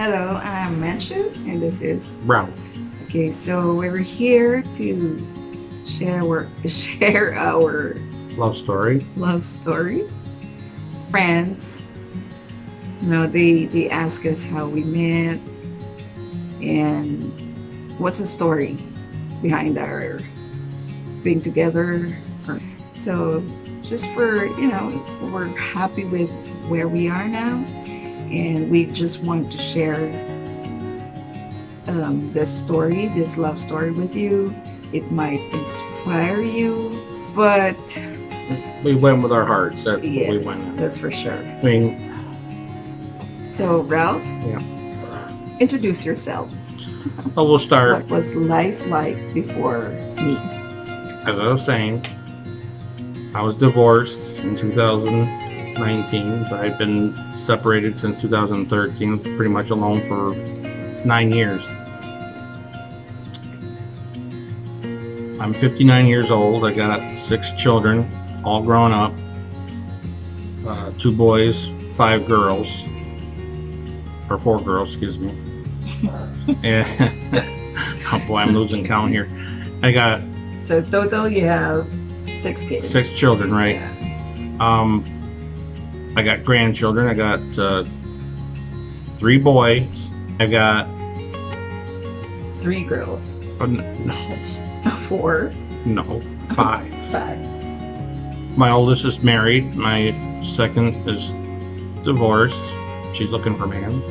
Hello, I'm Menchu, and this is Ralph. okay. So we're here to share our Love story. love story. Friends, they ask us how we met and what's the story behind our being together. So just for we're happy with where we are now, and we just want to share this love story with you. It might inspire you, but We went with our hearts. That's what we yes, went in. that's for sure. I mean, So, Ralph, yeah. introduce yourself. Well, we'll start, What was life like before me? as I was saying, I was divorced in 2019, but I've been separated since 2013, pretty much alone for 9 years. I'm 59 years old. I got 6 children, all grown up. 2 boys, 5 girls, or 4 girls, excuse me. And, oh boy, I'm losing count here. I got So total, you have 6 kids. 6 children, right? Yeah. I got grandchildren. I got 3 boys. I got 3 girls. no, 4. 5. 5. My oldest is married. My second is divorced. She's looking for a man,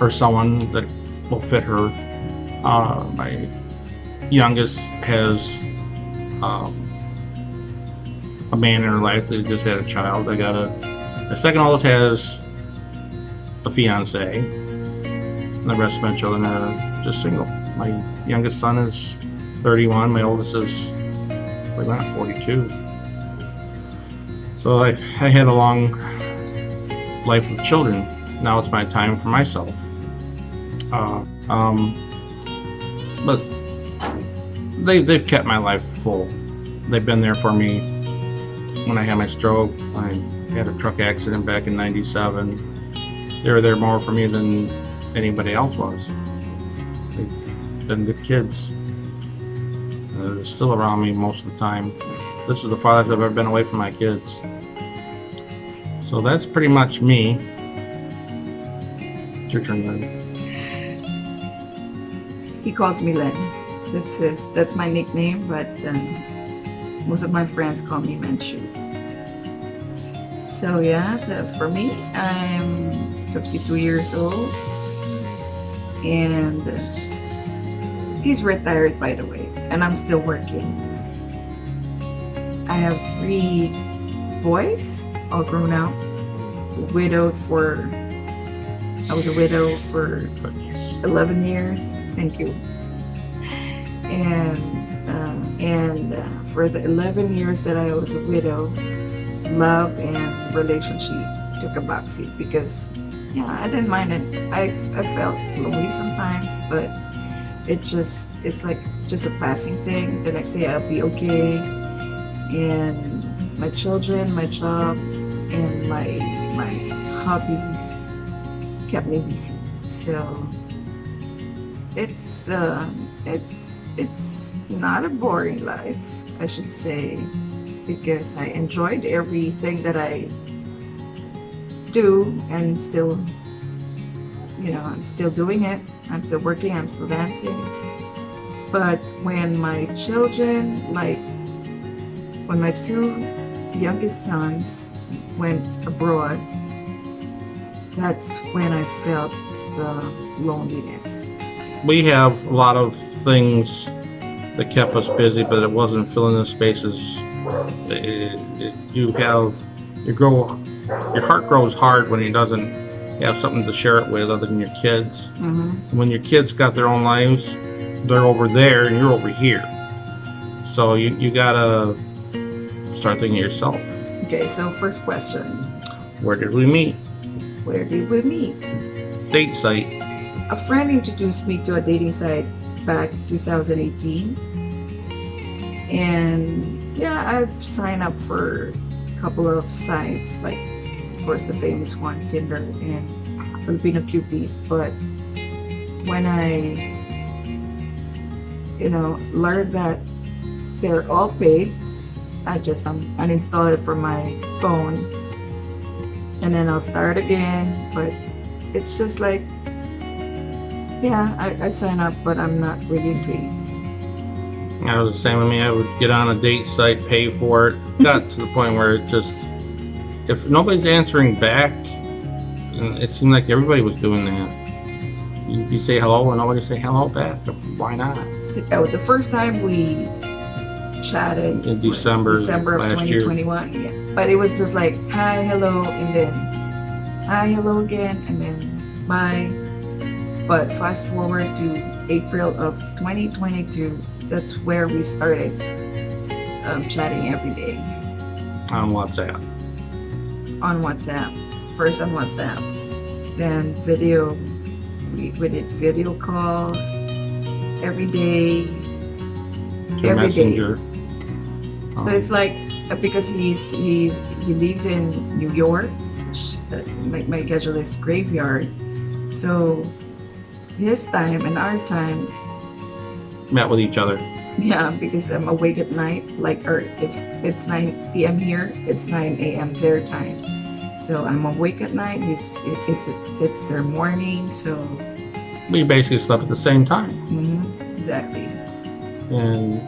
or someone that will fit her. My youngest has a man in her life that just had a child. My second oldest has a fiance. And the rest of my children are just single. My youngest son is 31. My oldest is 42. So I had a long life with children. Now it's my time for myself. But they've kept my life full. They've been there for me when I had my stroke. I had a truck accident back in '97. They were there more for me than anybody else was. They've been good kids. They're still around me most of the time. This is the farthest I've ever been away from my kids. So that's pretty much me. It's your turn, Lynn. He calls me Len. That's my nickname, but most of my friends call me Menchu. So yeah, for me, I'm 52 years old, and he's retired, by the way, and I'm still working. I have 3 boys, all grown up. I was a widow for 11 years. Thank you. And for the 11 years that I was a widow, love and relationship took a backseat because, I didn't mind it. I felt lonely sometimes, but it's like just a passing thing. The next day I'll be okay. And my children, my job, and my hobbies kept me busy. So it's not a boring life, I should say, because I enjoyed everything that I do, and still, I'm still doing it. I'm still working, I'm still dancing. But when my children, when my 2 youngest sons went abroad, that's when I felt the loneliness. We have a lot of things that kept us busy, but it wasn't filling the spaces. Your heart grows hard when it doesn't have something to share it with other than your kids. Mm-hmm. When your kids got their own lives, they're over there and you're over here. So you gotta start thinking of yourself. Okay, so first question. Where did we meet? Where did we meet? Date site. A friend introduced me to a dating site back 2018. And yeah, I've signed up for a couple of sites, like of course the famous one, Tinder, and Filipino QP. But when I, learned that they're all paid, I just uninstall it from my phone, and then I'll start again. But it's just like, yeah, I sign up, but I'm not really into it. I was the same with me. I would get on a date site, pay for it. Got to the point where it just, if nobody's answering back, and it seemed like everybody was doing that. You say hello and nobody say hello back. Why not? The first time we chatted In December of last year. 2021, yeah. But it was just like, hi, hello, and then hi, hello again, and then bye. But fast forward to April of 2022, that's where we started chatting every day On WhatsApp. on WhatsApp. First on WhatsApp, then video. We did video calls every day. Through Every day. Messenger. So it's like, because he lives in New York. My schedule is graveyard, so his time and our time, Met with each other. yeah, because I'm awake at night. Like, or if it's 9 p.m. here, it's 9 a.m. their time. So I'm awake at night. It's their morning. So We basically slept at the same time. exactly. And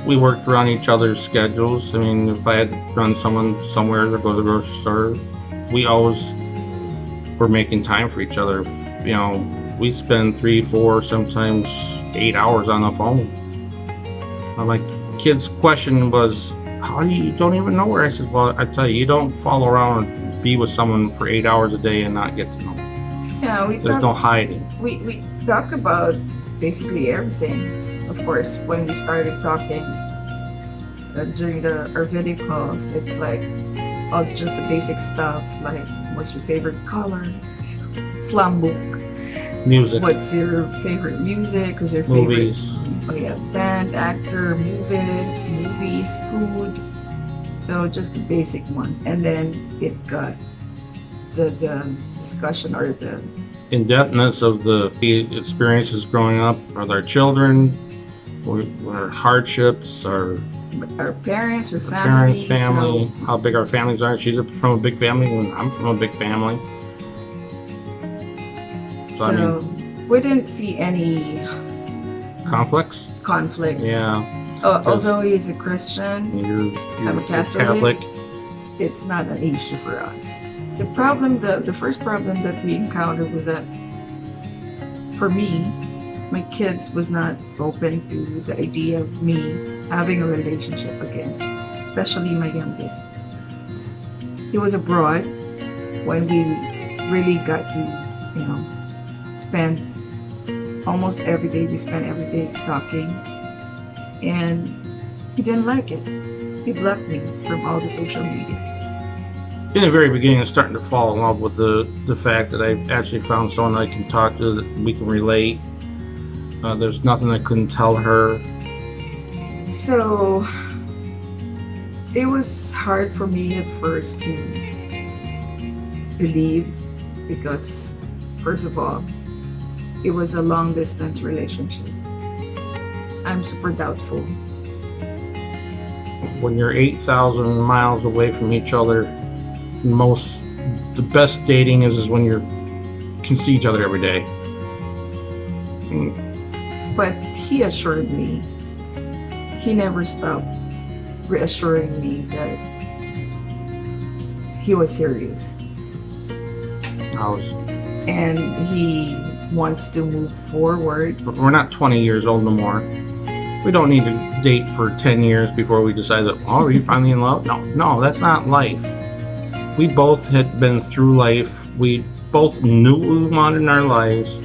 we worked around each other's schedules. I mean, if I had to run someone somewhere to go to the grocery store, we always were making time for each other. We spend 3, 4, sometimes 8 hours on the phone. My kid's question was, how do you don't even know her? I said, well, I tell you don't follow around and be with someone for 8 hours a day and not get to know them. Yeah, There's no hiding. we talk about basically everything. Of course, when we started talking during our video calls, it's like all just the basic stuff, like what's your favorite color, slam book, Music, what's your favorite music, who's your favorite movies. band, actor, movies, food. So just the basic ones, and then it got the discussion or the In-depthness of the experiences growing up with our children, our hardships, our parents or parents' family. family, how big our families are. She's from a big family, and I'm from a big family. So we didn't see any Conflicts? conflicts. Yeah. Although he's a Christian, You're I'm a Catholic. It's not an issue for us. The problem, the first problem that we encountered was that, for me, my kids was not open to the idea of me having a relationship again, especially my youngest. He was abroad when we really got to, spend almost every day. We spent every day talking, and he didn't like it. He blocked me from all the social media. In the very beginning, I was starting to fall in love with the fact that I actually found someone I can talk to, that we can relate. There's nothing I couldn't tell her. So it was hard for me at first to believe, because first of all, it was a long distance relationship. I'm super doubtful. When you're 8,000 miles away from each other, the best dating is when you can see each other every day. But he assured me, he never stopped reassuring me that he was serious and he wants to move forward. But we're not 20 years old no more. We don't need to date for 10 years before we decide that, oh, are you finally in love? No, that's not life. We both had been through life. We both knew what we wanted in our lives.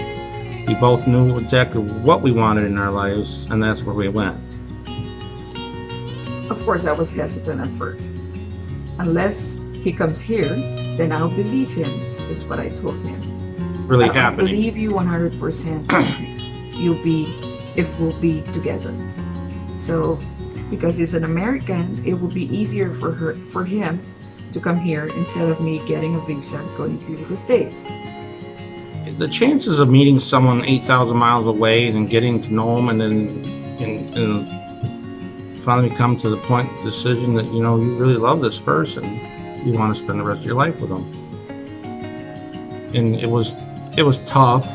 We both knew exactly what we wanted in our lives, and that's where we went. Of course, I was hesitant at first. Unless he comes here, then I'll believe him. That's what I told him. Really I happening. believe you 100%. If we'll be together. So, because he's an American, it would be easier for him to come here instead of me getting a visa going to the States. the chances of meeting someone 8,000 miles away and getting to know them, and then and finally come to the decision that you really love this person, you want to spend the rest of your life with them. And it was tough.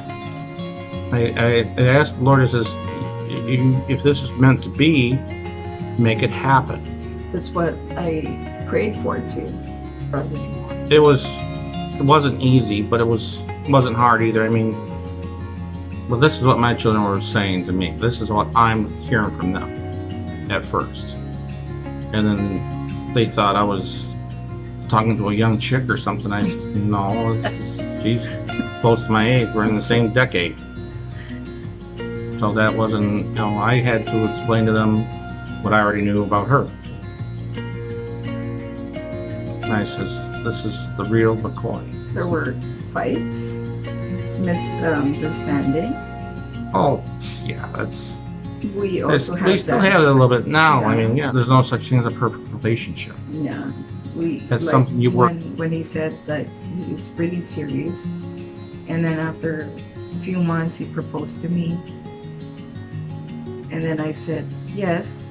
I asked the Lord, I says, if this is meant to be, make it happen. That's what I prayed for too. It wasn't easy, but it wasn't hard either. I mean, well, this is what my children were saying to me. This is what I'm hearing from them at first. And then they thought I was talking to a young chick or something. I said, no, she's close to my age. We're in the same decade. So that wasn't, I had to explain to them what I already knew about her. And I says, this is the real McCoy. There were fights, misunderstanding. Oh, yeah, that's... We also have we still have it a little bit now. Yeah. I mean, yeah, there's no such thing as a perfect relationship. Yeah. That's something you work... When he said that he was really serious, and then after a few months he proposed to me, and then I said yes.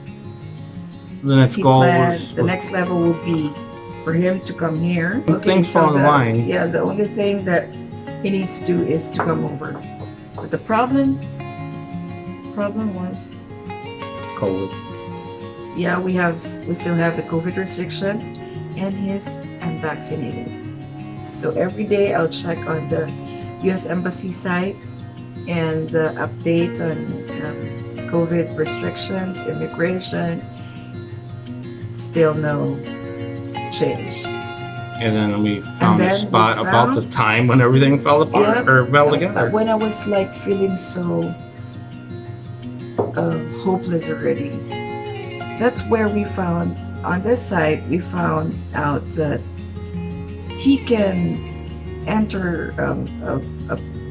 The next goal the next level will be for him to come here. Things fall in line. Yeah, the only thing that he needs to do is to come over. But the problem was COVID. Yeah, we still have the COVID restrictions, and he's unvaccinated. So every day I'll check on the U.S. Embassy site and the updates on COVID restrictions, immigration. Still no change. And then we found a spot about the time when everything fell apart or fell together. When I was like feeling so hopeless already. That's where we found, on this site, we found out that he can enter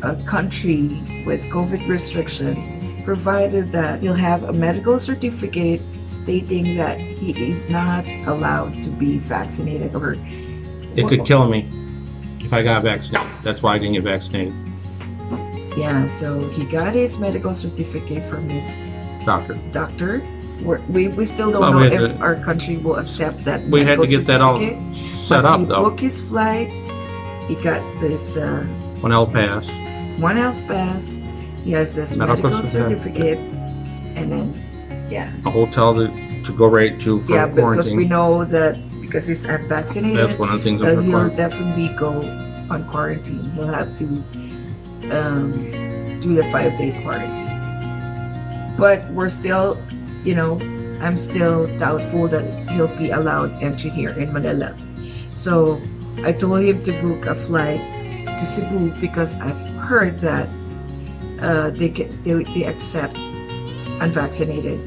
a country with COVID restrictions, provided that he'll have a medical certificate stating that he is not allowed to be vaccinated, or it could kill me if I got vaccinated. That's why I didn't get vaccinated. Yeah, so he got his medical certificate from his doctor. We still don't know if our country will accept that. We had to get that all set up, though. He booked his flight. He got this one health pass. He has this medical certificate, and then a hotel to go right to for quarantine. Because we know that because he's unvaccinated, that's one of the things that he'll definitely go on quarantine. He'll have to do the 5-day quarantine. But we're still, I'm still doubtful that he'll be allowed entry here in Manila. So I told him to book a flight to Cebu because I've heard that they accept unvaccinated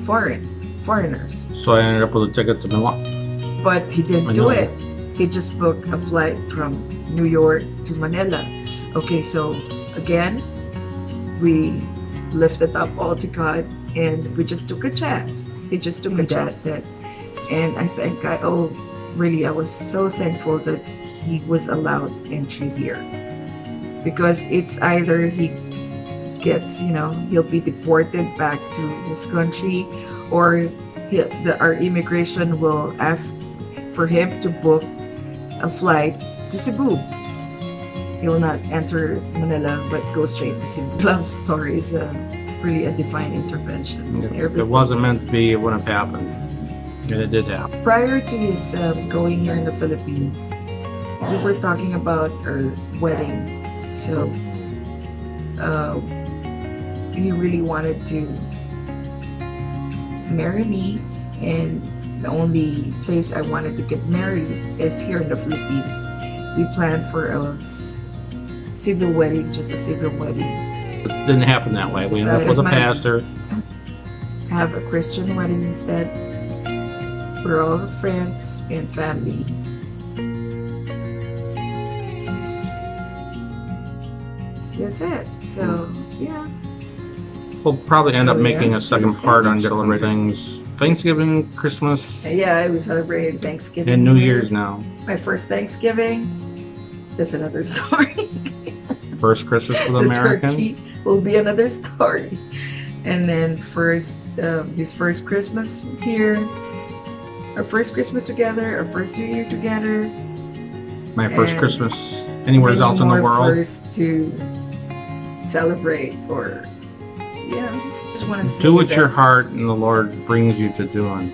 foreigners. So I ended up with a ticket to Milan. But he didn't do it. He just booked a flight from New York to Manila. Okay, so again, we lifted up all to God, and we just took a chance. He just took a chance. And I think I was so thankful that he was allowed entry here. Because it's either he gets, he'll be deported back to his country, or our immigration will ask for him to book a flight to Cebu. He will not enter Manila, but go straight to Cebu. Love story is really a divine intervention. If it wasn't meant to be, it wouldn't have happened. And it did happen. Prior to his going here in the Philippines, we were talking about our wedding. So he really wanted to marry me, and the only place I wanted to get married is here in the Philippines. We planned for a civil wedding, just a civil wedding. It didn't happen that way. We ended up with a pastor. Have a Christian wedding instead. We're all friends and family. That's it. So, yeah. We'll probably end up making a second part on different things. Thanksgiving, Christmas. Yeah, we celebrated Thanksgiving. And New Year's now. My first Thanksgiving. That's another story. first Christmas with the American. turkey will be another story. And then his first Christmas here, our first Christmas together, our first New Year together. My first and Christmas anywhere many else in the more world. first to celebrate, or just want to say Do what that your heart and the Lord brings you to doing.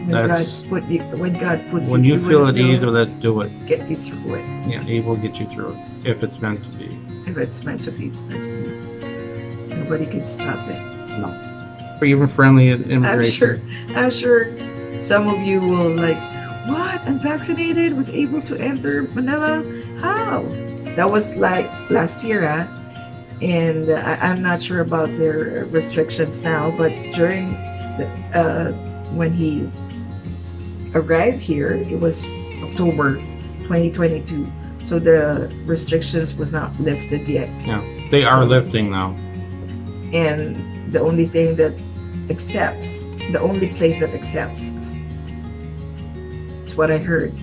when God puts When you through feel it, at ease He'll with it, do it. get you through it. Yeah, He will get you through it if it's meant to be. If it's meant to be, it's meant to be. Nobody can stop it. No. Or even friendly at I'm immigration. sure some of you will like, what? Unvaccinated was able to enter Manila? How? That was like last year, huh? And I'm not sure about their restrictions now, but during when he arrived here, it was October 2022. So the restrictions was not lifted yet. Yeah, they are So- lifting now. And the only thing that accepts, the only place that accepts, it's what I heard,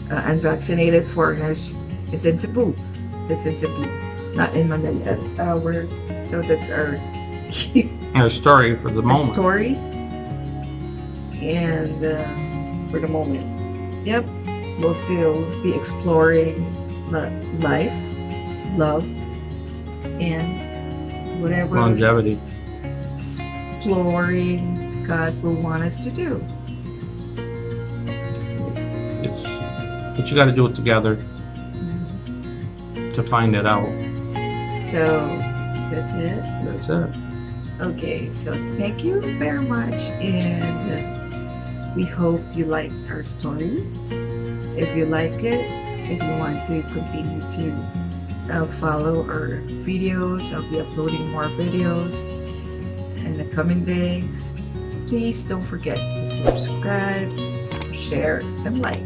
unvaccinated foreigners is in Cebu. It's in Cebu, not in Manila. That's our Our story for the moment. story. And for the moment, yep, we'll still be exploring life, love, and whatever Longevity. exploring God will want us to do. But you got to do it together to find it out. So that's it. That's it. Okay, so thank you very much, and we hope you like our story. If you like it, if you want to continue to follow our videos, I'll be uploading more videos in the coming days. Please don't forget to subscribe, share, and like.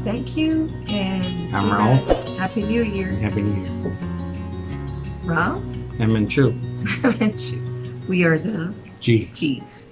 Thank you, and I'm Ralph. Happy New Year. Happy New Year. Ralph, And Menchu. we are the G. G's.